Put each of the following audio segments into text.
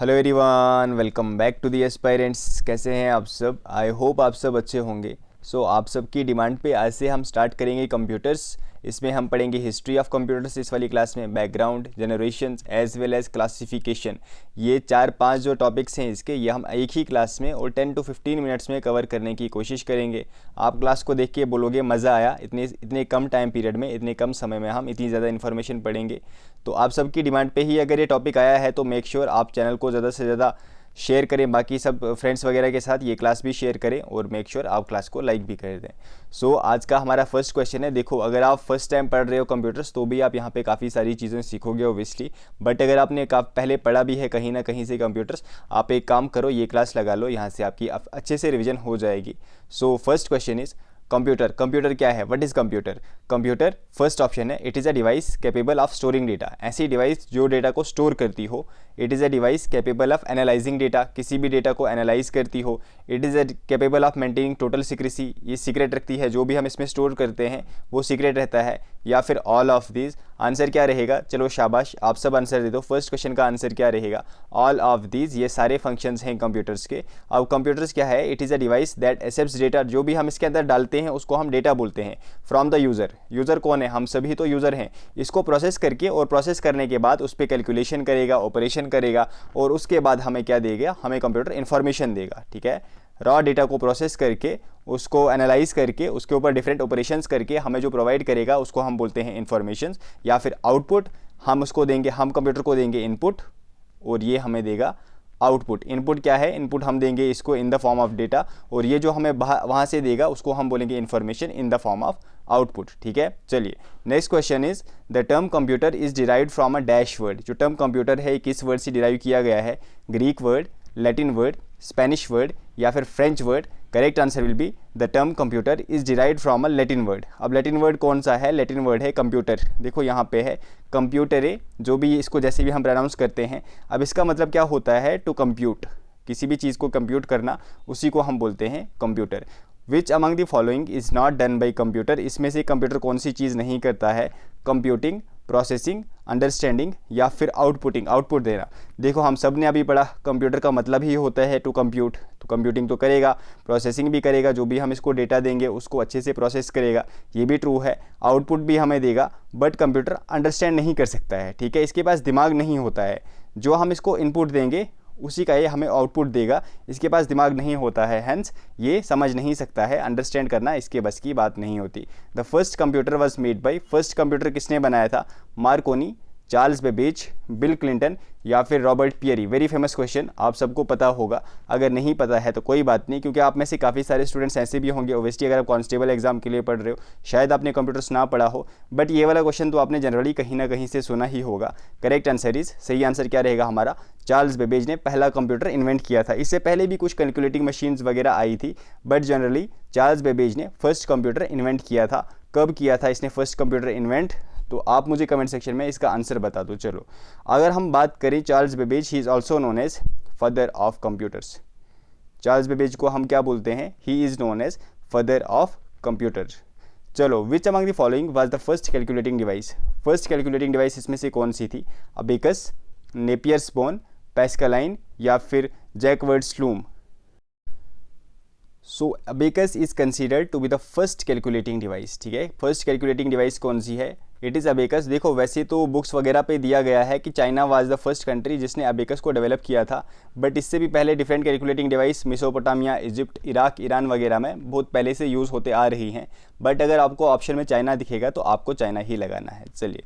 Hello everyone, welcome back to the aspirants. कैसे हैं आप सब? आई होप आप सब अच्छे होंगे। आप सबकी डिमांड पे आज से हम स्टार्ट करेंगे कंप्यूटर्स। इसमें हम पढ़ेंगे हिस्ट्री ऑफ कंप्यूटर्स इस वाली क्लास में, background, generations as well as classification. ये 4-5 जो टॉपिक्स हैं इसके, ये हम एक ही क्लास में और 10 to 15 मिनट्स में कवर करने की कोशिश करेंगे। आप क्लास को देख के बोलोगे मज़ा आया, इतने इतने कम टाइम पीरियड में, इतने कम समय में हम इतनी ज़्यादा इन्फॉर्मेशन पढ़ेंगे। तो आप सबकी डिमांड पे ही अगर ये टॉपिक आया है तो मेक श्योर आप चैनल को ज़्यादा से ज़्यादा शेयर करें, बाकी सब फ्रेंड्स वगैरह के साथ ये क्लास भी शेयर करें और मेक श्योर आप क्लास को लाइक भी कर दें। आज का हमारा फर्स्ट क्वेश्चन है। देखो, अगर आप फर्स्ट टाइम पढ़ रहे हो कंप्यूटर्स तो भी आप यहाँ पे काफ़ी सारी चीज़ें सीखोगे ओब्वियसली, बट अगर आपने पहले पढ़ा भी है कहीं ना कहीं से कंप्यूटर्स, आप एक काम करो, ये क्लास लगा लो, यहाँ से आपकी अच्छे से रिविजन हो जाएगी। First question is computer. Computer क्या है? What is computer? Computer first option है, it is a device capable of storing data. ऐसी डिवाइस जो डेटा को स्टोर करती हो। It is a device capable of analysing data, किसी भी डेटा को एनालाइज करती हो। It is a capable of maintaining total secrecy, ये सीक्रेट रखती है, जो भी हम इसमें स्टोर करते हैं वो सीक्रेट रहता है। या फिर ऑल ऑफ दीज। आंसर क्या रहेगा? चलो शाबाश, आप सब आंसर दे दो। फर्स्ट क्वेश्चन का आंसर क्या रहेगा? ऑल ऑफ दीज, ये सारे फंक्शंस हैं कंप्यूटर्स के। अब कंप्यूटर्स क्या है? It is a device that accepts data, जो भी हम इसके अंदर डालते हैं उसको हम डेटा बोलते हैं, फ्रॉम द यूज़र। यूज़र कौन है? हम सभी तो यूज़र हैं। इसको प्रोसेस करके और प्रोसेस करने के बाद उस पर कैलकुलेशन करेगा, ऑपरेशन करेगा और उसके बाद हमें क्या देगा? हमें कंप्यूटर इन्फॉर्मेशन देगा। ठीक है, रॉ डेटा को प्रोसेस करके, उसको एनालाइज करके, उसके ऊपर डिफरेंट ऑपरेशंस करके हमें जो प्रोवाइड करेगा उसको हम बोलते हैं इन्फॉर्मेशन या फिर आउटपुट। हम उसको देंगे, हम कंप्यूटर को देंगे इनपुट और ये हमें देगा आउटपुट। इनपुट क्या है? इनपुट हम देंगे इसको in the form of data और ये जो हमें वहाँ से देगा उसको हम बोलेंगे information in the form of output. ठीक है, चलिए next question is the term computer is derived from a dash word. जो टर्म कंप्यूटर है किस वर्ड से डिराइव किया गया है? Greek word, Latin word, Spanish word या फिर French word? Correct answer will be the term computer is derived from a Latin word. अब लैटिन वर्ड कौन सा है? लैटिन वर्ड है कंप्यूटर। देखो यहाँ पे है कंप्यूटरे, जो भी इसको जैसे भी हम प्रोनाउंस करते हैं। अब इसका मतलब क्या होता है? टू कंप्यूट, किसी भी चीज़ को कंप्यूट करना, उसी को हम बोलते हैं computer. Which among the following is not done by computer? इसमें से कंप्यूटर कौन सी चीज़ नहीं करता है? कंप्यूटिंग, प्रोसेसिंग, अंडरस्टैंडिंग या फिर आउटपुटिंग, आउटपुट देना। देखो हम सब ने अभी पढ़ा, कंप्यूटर का मतलब ही होता है टू कंप्यूट। तो कंप्यूटिंग तो करेगा, प्रोसेसिंग भी करेगा, जो भी हम इसको डेटा देंगे उसको अच्छे से प्रोसेस करेगा, ये भी ट्रू है। आउटपुट भी हमें देगा, बट कंप्यूटर अंडरस्टैंड नहीं कर सकता है। ठीक है, इसके पास दिमाग नहीं होता है। जो हम इसको इनपुट देंगे उसी का ये हमें आउटपुट देगा। इसके पास दिमाग नहीं होता है, हैंस ये समझ नहीं सकता है, अंडरस्टैंड करना इसके बस की बात नहीं होती। The first computer was made by, first computer किसने बनाया था? Marconi, Charles Babbage, Bill Clinton या फिर Robert Peary? Very famous question, आप सबको पता होगा। अगर नहीं पता है तो कोई बात नहीं, क्योंकि आप में से काफ़ी सारे स्टूडेंट्स ऐसे भी होंगे ओब्वियसली, अगर आप कांस्टेबल एग्जाम के लिए पढ़ रहे हो, शायद आपने कंप्यूटर्स ना पढ़ा हो, बट ये वाला क्वेश्चन तो आपने जनरली कहीं ना कहीं से सुना ही होगा। करेक्ट आंसर इज, सही आंसर क्या रहेगा हमारा? चार्ल्स बेबेज ने पहला कंप्यूटर इन्वेंट किया था। इससे पहले भी कुछ कैलकुलेटिंग मशीन्स वगैरह आई थी, बट जनरली चार्ल्स बेबेज ने फर्स्ट कंप्यूटर इन्वेंट किया था। कब किया था इसने फर्स्ट कंप्यूटर इन्वेंट? तो आप मुझे कमेंट सेक्शन में इसका आंसर बता दो। चलो, अगर हम बात करें Charles Babbage, he is also known as father of computers. Charles Babbage को हम क्या बोलते हैं? He is known as father of computers. चलो, which among the following was the first calculating device? First calculating device इसमें से कौन सी थी? अबेकस, नेपियर्स बोन, पैस्कलाइन या फिर Jacquard's loom? So abacus is considered to be the first calculating device. ठीक है, first calculating device कौन सी है? It is abacus. देखो वैसे तो बुक्स वगैरह पे दिया गया है कि China was the first country जिसने अबेकस को डेवलप किया था, बट इससे भी पहले different calculating device Mesopotamia, Egypt, Iraq, Iran वगैरह में बहुत पहले से यूज़ होते आ रही हैं। बट अगर आपको ऑप्शन में चाइना दिखेगा तो आपको चाइना ही लगाना है। चलिए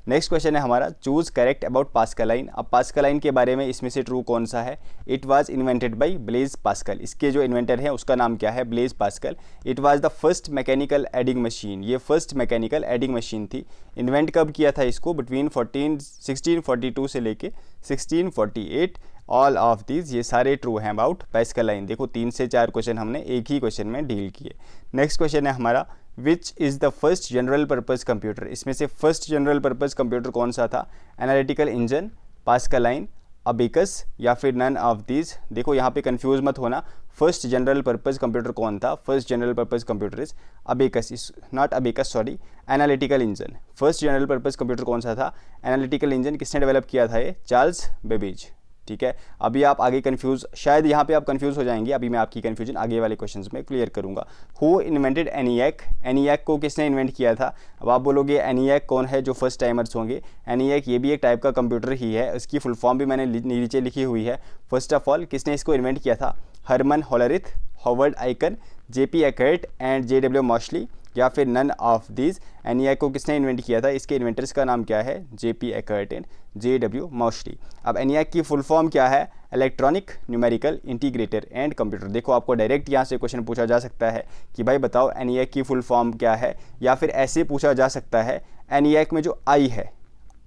नेक्स्ट क्वेश्चन है हमारा, चूज करेक्ट अबाउट पास्कलाइन। अब पास्कलाइन के बारे में इसमें से ट्रू कौन सा है? It was invented by Blaise Pascal. इसके जो इन्वेंटर हैं उसका नाम क्या है? Blaise Pascal. It was the first mechanical adding machine, ये फर्स्ट मैकेनिकल एडिंग मशीन थी। इन्वेंट कब किया था इसको? बिटवीन 1642 से लेके 1648। ऑल ऑफ दीज, ये सारे ट्रू हैं अबाउट पास्कलाइन। देखो 3 से 4 क्वेश्चन हमने एक ही क्वेश्चन में डील किए। नेक्स्ट क्वेश्चन है हमारा, विच is the first general purpose computer? इसमें से फर्स्ट जनरल पर्पज़ कंप्यूटर कौन सा था? एनालिटिकल इंजन, पास्कलाइन, अबेकस या फिर नन ऑफ दीज? देखो यहाँ पे कंफ्यूज मत होना, फर्स्ट जनरल पर्पज़ कंप्यूटर कौन था? First general purpose computer is abacus, is not abacus, sorry, analytical engine. First general purpose computer कौन सा था? Analytical engine. किसने डेवलप किया था ये? Charles Babbage. ठीक है। अभी आप आगे कंफ्यूज, शायद यहाँ पे आप कंफ्यूज हो जाएंगे, अभी मैं आपकी कंफ्यूजन आगे वाले क्वेश्चंस में क्लियर करूँगा। हु इन्वेंटेड ENIAC, ENIAC को किसने इन्वेंट किया था? अब आप बोलोगे ENIAC कौन है जो फर्स्ट टाइमर्स होंगे? ENIAC ये भी एक टाइप का कंप्यूटर ही है, इसकी फुल फॉर्म भी मैंने नीचे लिखी हुई है। फर्स्ट ऑफ ऑल किसने इसको इन्वेंट किया था? Herman Hollerith, Howard Aiken, JP Eckert and JW Mauchly, या फिर नन ऑफ दीज। ENIAC को किसने इन्वेंट किया था? इसके इन्वेंटर्स का नाम क्या है? JP Eckert and JW मॉशली। अब ENIAC की फुल फॉर्म क्या है? Electronic numerical integrator and computer. देखो आपको डायरेक्ट यहाँ से क्वेश्चन पूछा जा सकता है कि भाई बताओ ENIAC की फुल फॉर्म क्या है, या फिर ऐसे पूछा जा सकता है ENIAC में जो I है,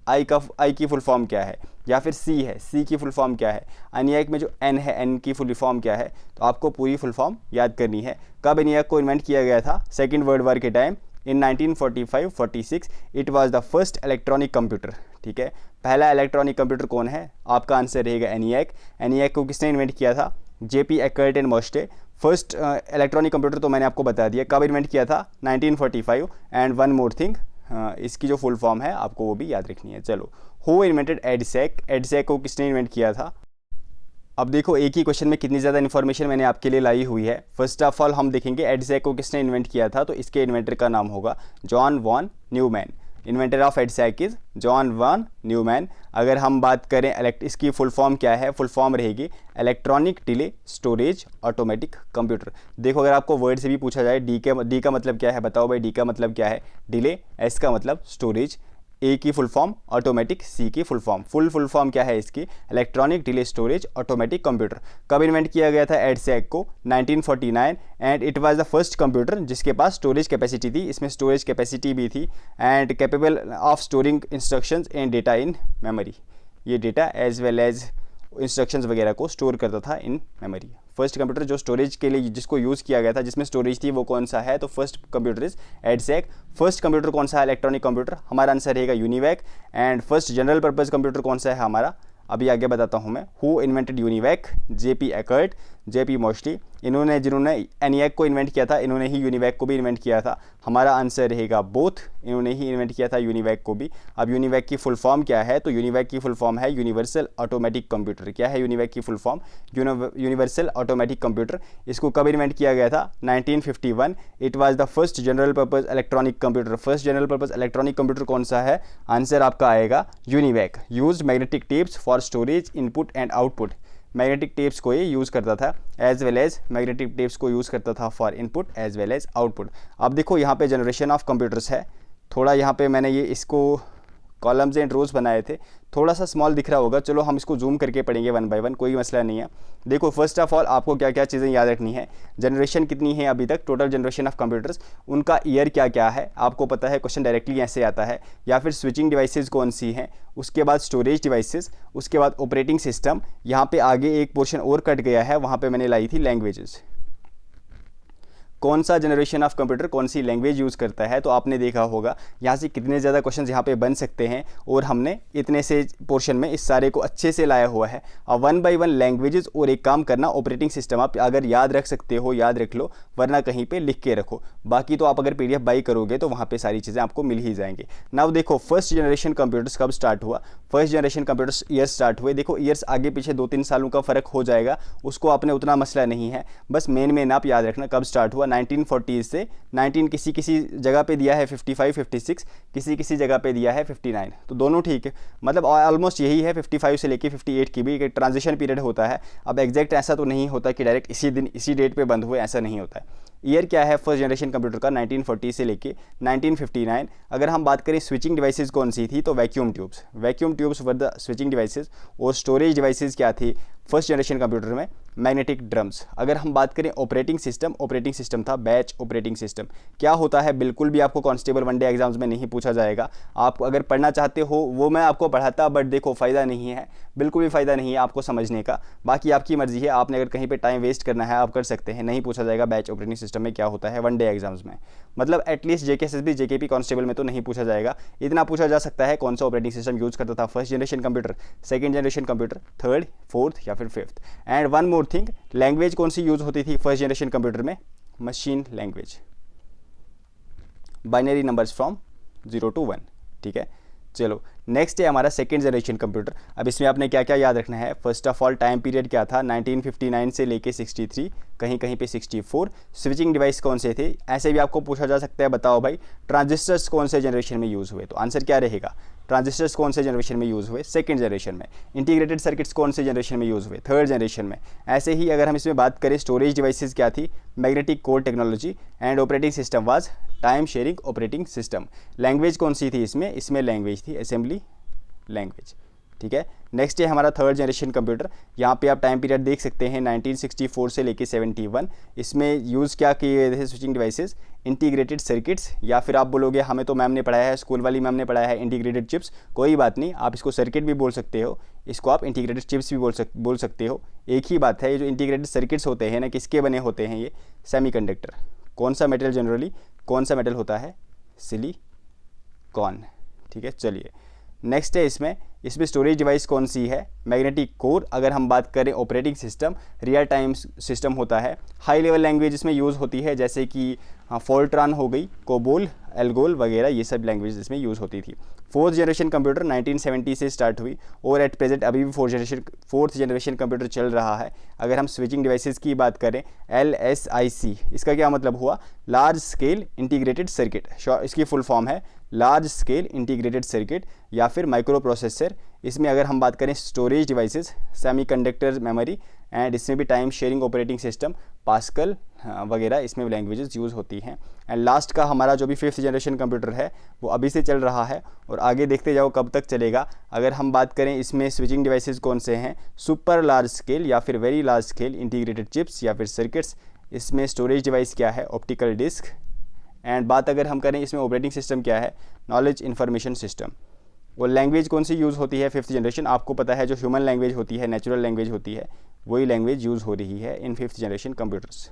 आई की फुल फॉर्म क्या है, या फिर C है, C की फुल फॉर्म क्या है। ENIAC में जो N है, N की फुल फॉर्म क्या है? तो आपको पूरी फुल फॉर्म याद करनी है। कब ENIAC को इन्वेंट किया गया था? सेकेंड वर्ल्ड वॉर के time, in 1945-46। It was the first electronic computer, ठीक है। पहला इलेक्ट्रॉनिक कंप्यूटर कौन है? आपका आंसर रहेगा ENIAC। ENIAC को किसने इन्वेंट किया था? JP Eckert and Mauchly. First electronic computer तो मैंने आपको बता दिया, कब इन्वेंट किया था? 1945। एंड वन मोर थिंग, इसकी जो फुल फॉर्म है आपको वो भी याद रखनी है। चलो, हु इन्वेंटेड EDSEC, EDSEC को किसने इन्वेंट किया था? अब देखो एक ही क्वेश्चन में कितनी ज़्यादा इन्फॉर्मेशन मैंने आपके लिए लाई हुई है। फर्स्ट ऑफ ऑल हम देखेंगे EDSEC को किसने इन्वेंट किया था, तो इसके इन्वेंटर का नाम होगा John von Neumann. Inventor of EDSEC is John von Neumann. अगर हम बात करें इसकी फुल फॉर्म क्या है? फुल फॉर्म रहेगी electronic delay storage automatic computer. देखो अगर आपको वर्ड से भी पूछा जाए, डी का मतलब क्या है? बताओ भाई, डी का मतलब क्या है? डिले, एस का मतलब स्टोरेज, ए की फुल फॉर्म ऑटोमेटिक, सी की फुल फॉर्म क्या है इसकी? Electronic delay storage automatic computer. कब इन्वेंट किया गया था EDSEC को? 1949। And it was the first computer जिसके पास स्टोरेज कैपेसिटी थी, इसमें स्टोरेज कैपेसिटी भी थी, and capable of storing instructions and data in memory. ये data as well as instructions वगैरह को स्टोर करता था इन मेमोरी। फर्स्ट कंप्यूटर जो स्टोरेज के लिए जिसको यूज़ किया गया था, जिसमें स्टोरेज थी, वो कौन सा है? तो first computer is EDSEC। First computer कौन सा है इलेक्ट्रॉनिक कंप्यूटर? हमारा आंसर रहेगा UNIVAC। And first general purpose computer कौन सा है हमारा? अभी आगे बताता हूँ मैं। Who invented UNIVAC? JP Eckert, JP मॉशली। जिन्होंने ENIAC को इन्वेंट किया था, इन्होंने ही UNIVAC को भी इन्वेंट किया था। हमारा आंसर रहेगा बोथ, इन्होंने ही इन्वेंट किया था UNIVAC को भी। अब UNIVAC की फुल फॉर्म क्या है? तो UNIVAC की फुल फॉर्म है यूनिवर्सल ऑटोमेटिक कंप्यूटर। क्या है UNIVAC की full form? Universal automatic computer. इसको कब इन्वेंट किया गया था? 1951। It was the first general purpose electronic computer. First general purpose electronic computer कौन सा है? आंसर आपका आएगा UNIVAC। Used magnetic tapes for storage input and output. Magnetic tapes को ये यूज़ करता था, as well as magnetic tapes को यूज़ करता था for input as well as output. अब देखो यहाँ पे जनरेशन ऑफ कंप्यूटर्स है, थोड़ा यहाँ पे मैंने ये इसको कॉलम्स एंड रोज बनाए थे, थोड़ा सा स्मॉल दिख रहा होगा। चलो हम इसको जूम करके पढ़ेंगे वन बाय वन, कोई मसला नहीं है। देखो फर्स्ट ऑफ ऑल आपको क्या क्या चीज़ें याद रखनी है। जनरेशन कितनी है अभी तक? टोटल जनरेशन ऑफ कंप्यूटर्स, उनका ईयर क्या क्या है आपको पता है, क्वेश्चन डायरेक्टली ऐसे आता है। या फिर स्विचिंग डिवाइसेस कौन सी हैं, उसके बाद स्टोरेज डिवाइसेस, उसके बाद ऑपरेटिंग सिस्टम। यहाँ पे आगे एक पोर्शन और कट गया है, वहाँ पे मैंने लाई थी लैंग्वेजेस। कौन सा जनरेशन ऑफ कंप्यूटर कौन सी लैंग्वेज यूज़ करता है, तो आपने देखा होगा यहाँ से कितने ज़्यादा क्वेश्चन यहाँ पे बन सकते हैं, और हमने इतने से पोर्शन में इस सारे को अच्छे से लाया हुआ है। अब वन बाय वन लैंग्वेजेस, और एक काम करना ऑपरेटिंग सिस्टम आप अगर याद रख सकते हो याद रख लो, वरना कहीं पर लिख के रखो। बाकी तो आप अगर PDF बाई करोगे तो वहाँ पर सारी चीज़ें आपको मिल ही जाएंगी। नाउ देखो फर्स्ट जनरेशन कंप्यूटर्स कब स्टार्ट हुआ? First generation computers years start हुए। देखो ईयर्स आगे पीछे 2-3 सालों का फ़र्क हो जाएगा, उसको आपने उतना मसला नहीं है, बस मेन आप याद रखना कब स्टार्ट हुआ। 1940 से 19 किसी जगह पे दिया है 55, 56, किसी जगह पे दिया है 59, तो दोनों ठीक है, मतलब ऑलमोस्ट यही है। 55 से लेके 58 की भी एक ट्रांजिशन पीरियड होता है। अब एग्जैक्ट ऐसा तो नहीं होता कि डायरेक्ट इसी दिन इसी डेट पे बंद हुए, ऐसा नहीं होता है। ईयर क्या है फर्स्ट जनरेशन कंप्यूटर का? 1940 से लेके 1959। अगर हम बात करें स्विचिंग डिवाइसेस कौन सी थी, तो vacuum tubes were the switching devices. और स्टोरेज डिवाइसेस क्या थी फर्स्ट जनरेशन कंप्यूटर में? Magnetic drums. अगर हम बात करें ऑपरेटिंग सिस्टम था बैच ऑपरेटिंग सिस्टम। क्या होता है बिल्कुल भी आपको कांस्टेबल वनडे एग्जाम्स में नहीं पूछा जाएगा। आप अगर पढ़ना चाहते हो वो मैं आपको पढ़ाता, बट देखो फ़ायदा नहीं है, बिल्कुल भी फ़ायदा नहीं है आपको समझने का। बाकी आपकी मर्जी है, आपने अगर कहीं पे टाइम वेस्ट करना है आप कर सकते हैं, नहीं पूछा जाएगा बैच ऑपरेटिंग सिस्टम में क्या होता है वनडे एग्जाम्स में। मतलब एटलीस्ट JKSSB JKP कांस्टेबल में तो नहीं पूछा जाएगा। इतना पूछा जा सकता है कौन सा ऑपरेटिंग सिस्टम यूज़ करता था first generation computer, second generation computer, third, fourth या फिर fifth. And one more thing, language कौन सी यूज़ होती थी फर्स्ट जनरेशन कंप्यूटर में? Machine language, binary numbers from 0 to 1। ठीक है, चलो नेक्स्ट है हमारा सेकेंड जनरेशन कंप्यूटर। अब इसमें आपने क्या क्या याद रखना है, first of all time period क्या था, 1959 से लेके 63, कहीं कहीं पे 64। स्विचिंग डिवाइस कौन से थे, ऐसे भी आपको पूछा जा सकता है, बताओ भाई ट्रांजिस्टर्स कौन से जनरेशन में यूज़ हुए, तो आंसर क्या रहेगा, ट्रांजिस्टर्स कौन से जनरेशन में यूज़ हुए, सेकेंड जनरेशन में। इंटीग्रेटेड सर्किट्स कौन से जनरेशन में यूज़ हुए, थर्ड जनरेशन में। ऐसे ही अगर हम इसमें बात करें, स्टोरेज डिवाइसेस क्या थी, magnetic code technology, and operating system was time sharing operating system. Language कौन सी थी इसमें लैंग्वेज थी असेंबली लैंग्वेज, ठीक है। नेक्स्ट है हमारा थर्ड जनरेशन कंप्यूटर। यहाँ पे आप टाइम पीरियड देख सकते हैं 1964 से लेके 71। इसमें यूज़ क्या किए गए थे, स्विचिंग डिवाइसेस, इंटीग्रेटेड सर्किट्स, या फिर आप बोलोगे हमें तो मैम ने पढ़ाया है, स्कूल वाली मैम ने पढ़ाया है इंटीग्रेटेड चिप्स, कोई बात नहीं, आप इसको सर्किट भी बोल सकते हो, इसको आप इंटीग्रेटेड चिप्स भी बोल सकते हो, एक ही बात है। ये जो इंटीग्रेटेड सर्किट्स होते हैं ना, किसके बने होते हैं, ये सेमीकंडक्टर। कौन सा मेटल जनरली, कौन सा मेटल होता है, सिलिकॉन, ठीक है। चलिए नेक्स्ट है इसमें स्टोरेज डिवाइस कौन सी है, मैग्नेटिक कोर। अगर हम बात करें operating system, real time system होता है। हाई लेवल लैंग्वेज इसमें यूज़ होती है, जैसे कि फोल्ट्रान हो गई, कोबोल, एल्गोल वगैरह, ये सब लैंग्वेज इसमें यूज़ होती थी। फोर्थ जनरेशन कंप्यूटर 1970 से स्टार्ट हुई और एट प्रेजेंट अभी भी फोर्थ जनरेशन कंप्यूटर चल रहा है। अगर हम स्विचिंग डिवाइसेस की बात करें, LSIC, इसका क्या मतलब हुआ, लार्ज स्केल इंटीग्रेटेड सर्किट, इसकी फुल फॉर्म है लार्ज स्केल इंटीग्रेटेड सर्किट, या फिर माइक्रो प्रोसेसर। इसमें अगर हम बात करें storage devices, semiconductor memory, and इसमें भी time sharing operating system, pascal वगैरह इसमें लैंग्वेजेस यूज़ होती हैं। एंड लास्ट का हमारा जो भी फिफ्थ जनरेशन कंप्यूटर है वो अभी से चल रहा है और आगे देखते जाओ कब तक चलेगा। अगर हम बात करें इसमें स्विचिंग डिवाइसेस कौन से हैं, सुपर लार्ज स्केल या फिर very large scale integrated chips या फिर सर्किट्स। इसमें स्टोरेज डिवाइस क्या है, ऑप्टिकल डिस्क। एंड बात अगर हम करें इसमें ऑपरेटिंग सिस्टम क्या है, नॉलेज इन्फॉर्मेशन सिस्टम। और लैंग्वेज कौन सी यूज़ होती है फिफ्थ जनरेशन, आपको पता है जो ह्यूमन लैंग्वेज होती है, नेचुरल लैंग्वेज होती है, वही लैंग्वेज यूज़ हो रही है इन फिफ्थ जनरेशन कंप्यूटर्स,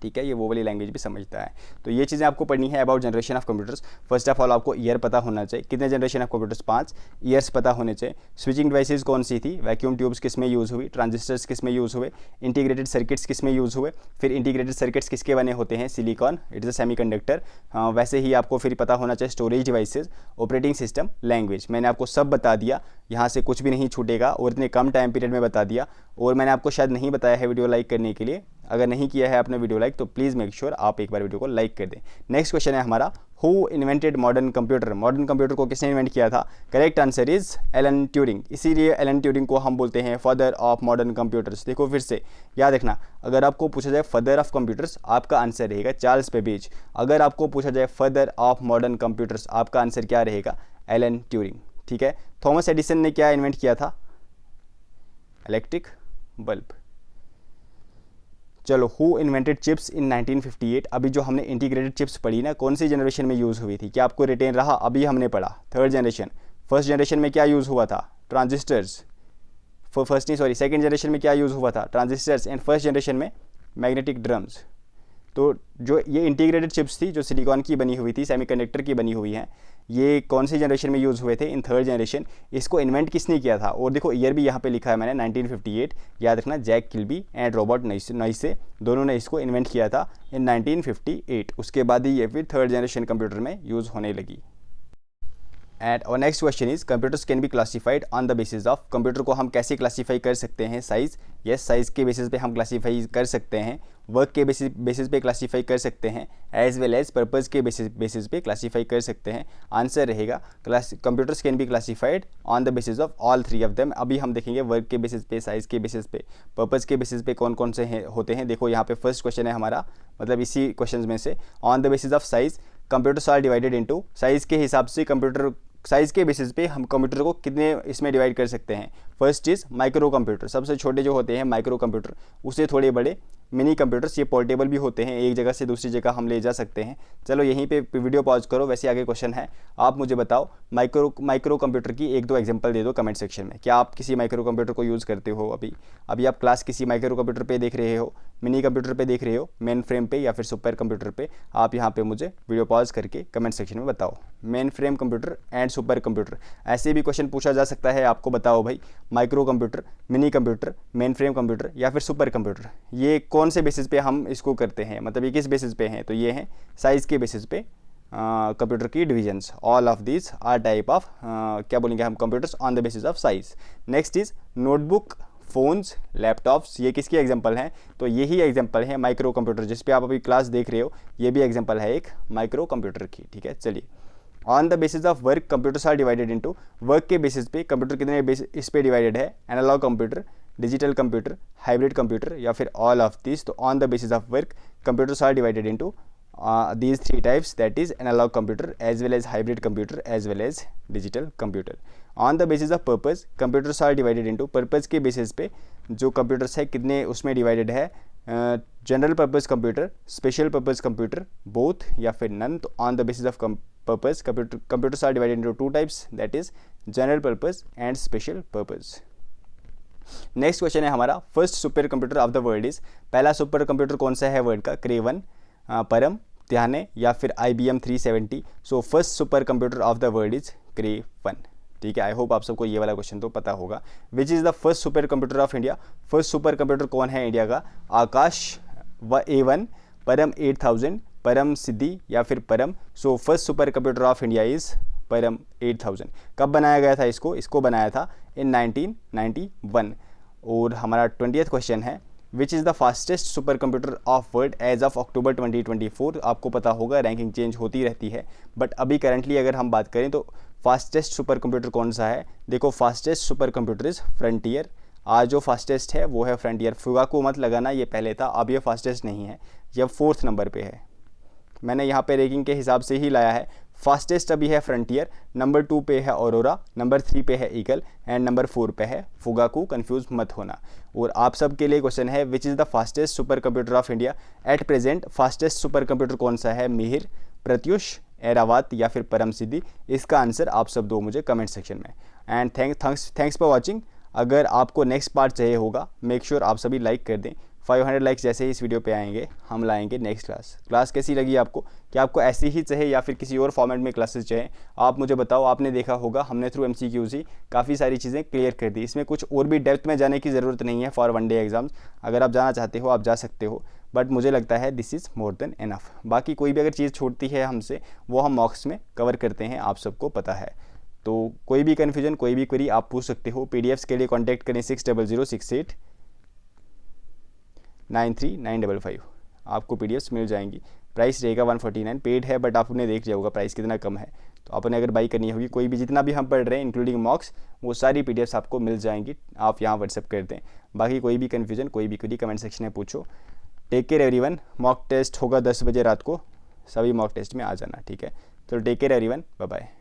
ठीक है। ये वो वाली लैंग्वेज भी समझता है। तो ये चीज़ें आपको पढ़नी है about generation of computers. First of all आपको ईयर पता होना चाहिए, कितने जनरेशन ऑफ कंप्यूटर्स, 5 ईयर्स पता होने चाहिए। स्विचिंग डिवाइसेस कौन सी थी, वैक्यूम ट्यूब्स किस में यूज़ हुई, ट्रांजिस्टर्स किस में यूज़ हुए, इंटीग्रेटेड सर्किट्स किस में यूज़ हुए। फिर इंटीग्रेटेड सर्किट्स किसके बने होते हैं, silicon, it is a semiconductor. वैसे ही आपको फिर पता होना चाहिए storage devices, operating system, language. मैंने आपको सब बता दिया, यहाँ से कुछ भी नहीं छूटेगा और इतने कम टाइम पीरियड में बता दिया। और मैंने आपको शायद नहीं बताया है वीडियो लाइक करने के लिए, अगर नहीं किया है आपने वीडियो लाइक तो प्लीज़ मेक श्योर आप एक बार वीडियो को लाइक कर दें। नेक्स्ट क्वेश्चन है हमारा, who invented modern computer, modern computer को किसने इन्वेंट किया था। Correct answer is Alan Turing. इसीलिए एलन ट्यूरिंग को हम बोलते हैं फादर ऑफ मॉडर्न कंप्यूटर्स। देखो फिर से याद रखना, अगर आपको पूछा जाए फादर ऑफ कंप्यूटर्स, आपका आंसर रहेगा चार्ल्स बेबेज। अगर आपको पूछा जाए फादर ऑफ मॉडर्न कंप्यूटर्स, आपका आंसर क्या रहेगा, एलन ट्यूरिंग, ठीक है। थॉमस एडिसन ने क्या इन्वेंट किया था, इलेक्ट्रिक बल्ब। चलो, हु इन्वेंटेड चिप्स इन 1958। अभी जो हमने इंटीग्रेटेड चिप्स पढ़ी ना, कौन सी जनरेशन में यूज़ हुई थी, क्या आपको रिटेन रहा, अभी हमने पढ़ा थर्ड जनरेशन। फर्स्ट जनरेशन में क्या यूज़ हुआ था, ट्रांजिस्टर्स। सेकंड जनरेशन में क्या यूज़ हुआ था, ट्रांजिस्टर्स। एंड फर्स्ट जनरेशन में मैग्नेटिक ड्रम्स। तो जो ये इंटीग्रेटेड चिप्स थी, जो सिलिकॉन की बनी हुई थी, सेमीकंडक्टर की बनी हुई हैं, ये कौन सी जनरेशन में यूज़ हुए थे, इन थर्ड जनरेशन। इसको इन्वेंट किसने किया था, और देखो ईयर भी यहाँ पे लिखा है मैंने 1958, याद रखना, जैक किल्बी एंड रॉबर्ट नॉइसे दोनों ने इसको इन्वेंट किया था इन 1958। उसके बाद ही ये फिर थर्ड जनरेशन कंप्यूटर में यूज़ होने लगी। एंड और next question is, computers can be classified on the basis of. Computer को हम कैसे क्लासीफाई कर सकते हैं, साइज़। यस, साइज़ के बेसिस पे हम क्लासीफाई कर सकते हैं, वर्क के बेसिस पे क्लासीफाई कर सकते हैं, एज वेल एज पर्पज़ के बेसिस पे क्लासीफाई कर सकते हैं। आंसर रहेगा computers can be classified on the basis of all three of them. अभी हम देखेंगे वर्क के बेसिस पे, साइज़ के बेसिस पे, पर्पज़ के बेसिस पे कौन कौन से होते हैं। देखो यहाँ पे फर्स्ट क्वेश्चन है हमारा, मतलब इसी क्वेश्चन में से, on the basis of size computers are divided into. Size के हिसाब से कंप्यूटर, साइज़ के बेसिस पे हम कंप्यूटर को कितने इसमें डिवाइड कर सकते हैं। फर्स्ट इज़ माइक्रो कंप्यूटर, सबसे छोटे जो होते हैं माइक्रो कंप्यूटर, उससे थोड़े बड़े मिनी कंप्यूटर्स, ये पोर्टेबल भी होते हैं, एक जगह से दूसरी जगह हम ले जा सकते हैं। चलो यहीं पे वीडियो पॉज करो, वैसे आगे क्वेश्चन है, आप मुझे बताओ माइक्रो कंप्यूटर की एक दो एग्जांपल दे दो कमेंट सेक्शन में। क्या आप किसी माइक्रो कंप्यूटर को यूज़ करते हो, अभी आप क्लास किसी माइक्रो कंप्यूटर पे देख रहे हो, मिनी कंप्यूटर पे देख रहे हो, मेन फ्रेम पे या फिर सुपर कंप्यूटर पे, आप यहाँ पे मुझे वीडियो पॉज करके कमेंट सेक्शन में बताओ, main frame computer and super computer. ऐसे भी क्वेश्चन पूछा जा सकता है आपको, बताओ भाई micro computer, mini computer, main frame computer या फिर सुपर कंप्यूटर, ये कौन से बेसिस पे हम इसको करते हैं, मतलब ये किस बेसिस पे हैं। तो ये हैं साइज़ के बेसिस पे कंप्यूटर की divisions, all of these are type of क्या बोलेंगे हम computers on the basis of size. Next is notebook, phones, laptops, ये किसकी एग्जांपल हैं? तो यही एग्जांपल है माइक्रो कंप्यूटर, जिस पे आप अभी क्लास देख रहे हो, ये भी एग्जांपल है एक माइक्रो कंप्यूटर की, ठीक है। चलिए, on the basis of work computers are divided into, work के बेसिस पे कंप्यूटर कितने इस पे डिवाइडेड है? Analog computer, digital computer, hybrid computer या फिर ऑल ऑफ दिस। तो on the basis of work computers are divided into these three types, that is analog computer as well as hybrid computer as well as digital computer. On the basis of purpose computers are divided into, purpose के basis पे जो computers है कितने उसमें divided है? General purpose computer, special purpose computer, both या फिर none. तो on the basis of purpose computers are divided into two types, that is general purpose and special purpose. Next question है हमारा, first super computer of the world is, पहला super computer कौन सा है world का? क्रे 1, परम, ध्याने या फिर IBM 370। So first super computer of the world is Cray 1, ठीक है। आई होप आप सबको ये वाला क्वेश्चन तो पता होगा। विच is the first super computer of India, first super computer कौन है इंडिया का? आकाश A1, परम 8000, परम सिद्धि या फिर परम। सो first super computer of India is परम 8000। कब बनाया गया था इसको बनाया था इन 1991। और हमारा 20th क्वेश्चन है, which is the fastest super computer of world as of October 2024। आपको पता होगा रैंकिंग चेंज होती रहती है, बट अभी करंटली अगर हम बात करें तो फास्टेस्ट सुपर कंप्यूटर कौन सा है? देखो, fastest super computer is frontier. आज जो फास्टेस्ट है वो है फ्रंटियर। फुगाकू मत लगाना, ये पहले था, अब ये फास्टेस्ट नहीं है, यह 4th नंबर पे है। मैंने यहाँ पे रैंकिंग के हिसाब से ही लाया है। फास्टेस्ट अभी है फ्रंटियर, नंबर 2 पे है ऑरोरा, नंबर 3 पे है ईगल एंड नंबर 4 पे है फुगाकू, कंफ्यूज मत होना। और आप सब के लिए क्वेश्चन है, which is the fastest super computer of India at present. Fastest super computer कौन सा है? मिहिर, प्रत्युष, एरावत या फिर परम सिद्धि। इसका आंसर आप सब दो मुझे कमेंट सेक्शन में। And thanks for watching. अगर आपको नेक्स्ट पार्ट चाहिए होगा, मेक श्योर आप सभी लाइक कर दें। 500 लाइक्स जैसे ही इस वीडियो पे आएंगे हम लाएंगे नेक्स्ट क्लास कैसी लगी आपको? क्या आपको ऐसी ही चाहिए या फिर किसी और फॉर्मेट में क्लासेस चाहिए? आप मुझे बताओ। आपने देखा होगा हमने थ्रू MCQs ही काफ़ी सारी चीज़ें क्लियर कर दी। इसमें कुछ और भी डेप्थ में जाने की ज़रूरत नहीं है फॉर 1 डे एग्जाम्स। अगर आप जाना चाहते हो आप जा सकते हो, बट मुझे लगता है this is more than enough. बाकी कोई भी अगर चीज़ छूटती है हमसे, वो हम मॉक्स में कवर करते हैं, आप सबको पता है। तो कोई भी कन्फ्यूजन, कोई भी क्वेरी आप पूछ सकते हो। PDFs के लिए कॉन्टैक्ट करें 6006893955। आपको PDFs मिल जाएंगी। प्राइस रहेगा 149, पेड है, बट आपने देख लिया होगा प्राइस कितना कम है। तो आपने अगर बाई करनी होगी, कोई भी जितना भी हम पढ़ रहे हैं इंक्लूडिंग मॉक्स, वो सारी PDFs आपको मिल जाएंगी। आप यहाँ व्हाट्सएप कर दें। बाकी कोई भी कन्फ्यूजन, कोई भी क्वेरी कमेंट सेक्शन में पूछो। Take care everyone. Mock test होगा 10 बजे रात को, सभी मॉक टेस्ट में आ जाना, ठीक है। तो take care everyone, bye bye.